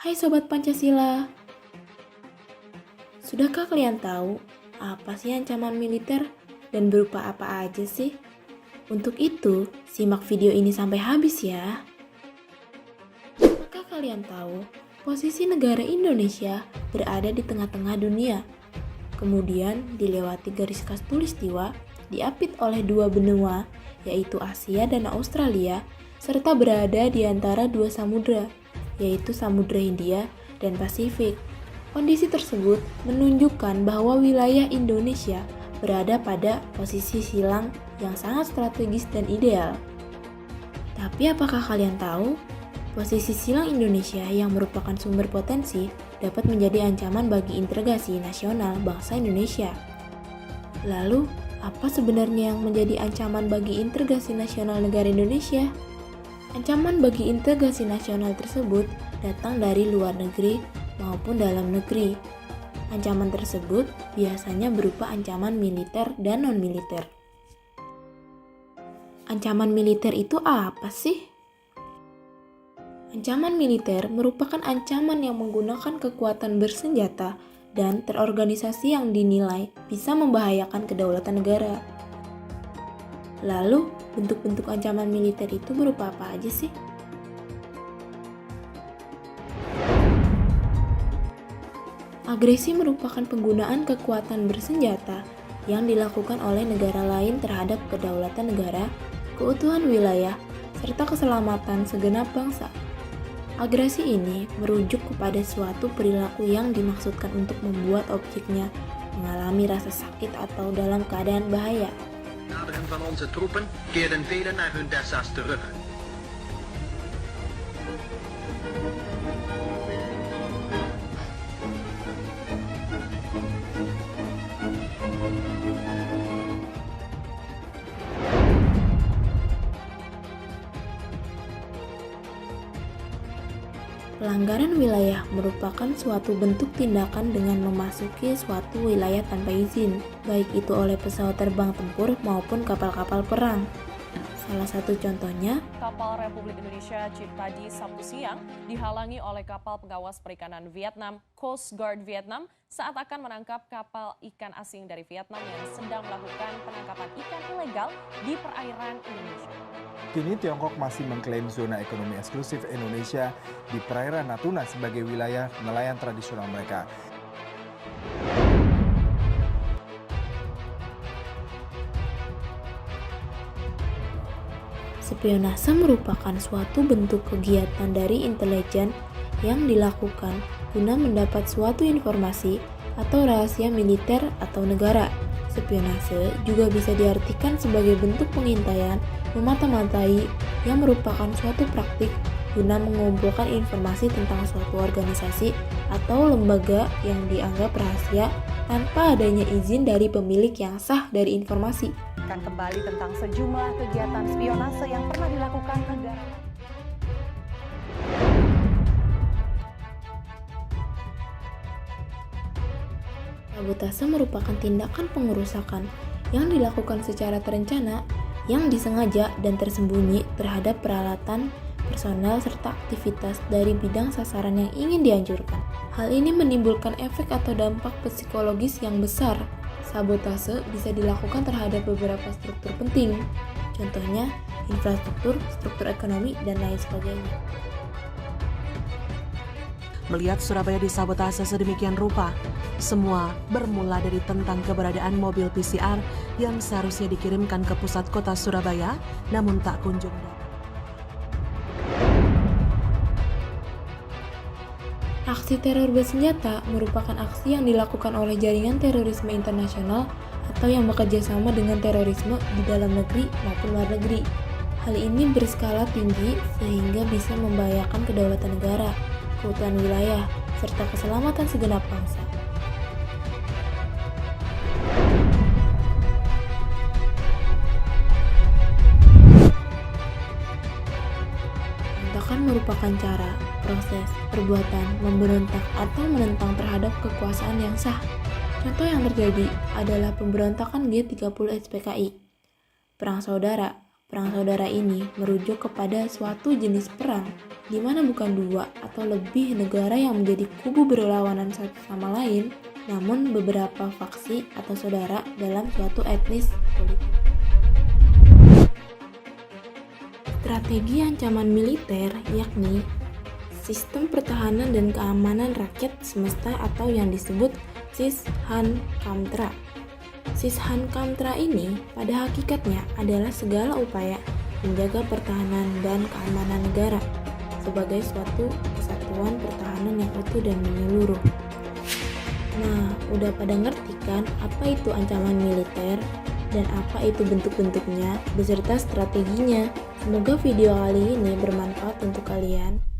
Hai Sobat Pancasila, sudahkah kalian tahu apa sih ancaman militer dan berupa apa aja sih? Untuk itu, simak video ini sampai habis ya. Apakah kalian tahu posisi negara Indonesia berada di tengah-tengah dunia? Kemudian dilewati garis khatulistiwa, diapit oleh dua benua, yaitu Asia dan Australia, serta berada di antara dua samudra, yaitu Samudra Hindia dan Pasifik. Kondisi tersebut menunjukkan bahwa wilayah Indonesia berada pada posisi silang yang sangat strategis dan ideal. Tapi apakah kalian tahu, posisi silang Indonesia yang merupakan sumber potensi dapat menjadi ancaman bagi integrasi nasional bangsa Indonesia? Lalu, apa sebenarnya yang menjadi ancaman bagi integrasi nasional negara Indonesia? Ancaman bagi integrasi nasional tersebut datang dari luar negeri maupun dalam negeri. Ancaman tersebut biasanya berupa ancaman militer dan non-militer. Ancaman militer itu apa sih? Ancaman militer merupakan ancaman yang menggunakan kekuatan bersenjata dan terorganisasi yang dinilai bisa membahayakan kedaulatan negara. Lalu, bentuk-bentuk ancaman militer itu berupa apa aja sih? Agresi merupakan penggunaan kekuatan bersenjata yang dilakukan oleh negara lain terhadap kedaulatan negara, keutuhan wilayah, serta keselamatan segenap bangsa. Agresi ini merujuk kepada suatu perilaku yang dimaksudkan untuk membuat objeknya mengalami rasa sakit atau dalam keadaan bahaya. Naderen van onze troepen keerden velen naar hun desa's terug. Pelanggaran wilayah merupakan suatu bentuk tindakan dengan memasuki suatu wilayah tanpa izin, baik itu oleh pesawat terbang tempur maupun kapal-kapal perang. Salah satu contohnya, Kapal Republik Indonesia Ciptadi Sabtu siang dihalangi oleh kapal pengawas perikanan Vietnam, Coast Guard Vietnam, saat akan menangkap kapal ikan asing dari Vietnam yang sedang melakukan penangkapan ikan ilegal di perairan Indonesia. Kini Tiongkok masih mengklaim zona ekonomi eksklusif Indonesia di perairan Natuna sebagai wilayah nelayan tradisional mereka. spionase merupakan suatu bentuk kegiatan dari intelijen yang dilakukan guna mendapat suatu informasi atau rahasia militer atau negara. Spionase juga bisa diartikan sebagai bentuk pengintaian memata-matai yang merupakan suatu praktik guna mengumpulkan informasi tentang suatu organisasi atau lembaga yang dianggap rahasia tanpa adanya izin dari pemilik yang sah dari informasi. Akan kembali tentang sejumlah kegiatan spionase yang pernah dilakukan negara. Sabotase merupakan tindakan pengerusakan yang dilakukan secara terencana, yang disengaja dan tersembunyi terhadap peralatan, personel, serta aktivitas dari bidang sasaran yang ingin dihancurkan. Hal ini menimbulkan efek atau dampak psikologis yang besar. Sabotase bisa dilakukan terhadap beberapa struktur penting, contohnya infrastruktur, struktur ekonomi, dan lain sebagainya. Melihat Surabaya disabotase sedemikian rupa, semua bermula dari tentang keberadaan mobil PCR yang seharusnya dikirimkan ke pusat kota Surabaya, namun tak kunjung datang. Aksi teror bersenjata merupakan aksi yang dilakukan oleh jaringan terorisme internasional atau yang bekerja sama dengan terorisme di dalam negeri maupun luar negeri. Hal ini berskala tinggi sehingga bisa membahayakan kedaulatan negara, keutuhan wilayah, serta keselamatan segenap bangsa. Pemberontakan merupakan cara, proses, perbuatan memberontak atau menentang terhadap kekuasaan yang sah. Contoh yang terjadi adalah pemberontakan G30 SPKI, Perang Saudara, perang saudara ini merujuk kepada suatu jenis perang di mana bukan dua atau lebih negara yang menjadi kubu berlawanan satu sama lain, namun beberapa faksi atau saudara dalam suatu etnis politik. Strategi ancaman militer yakni sistem pertahanan dan keamanan rakyat semesta atau yang disebut Sishan-Kamtra. Sishan-Kamtra ini pada hakikatnya adalah segala upaya menjaga pertahanan dan keamanan negara sebagai suatu kesatuan pertahanan yang utuh dan menyeluruh. Nah, udah pada ngerti kan apa itu ancaman militer dan apa itu bentuk-bentuknya beserta strateginya. Semoga video kali ini bermanfaat untuk kalian.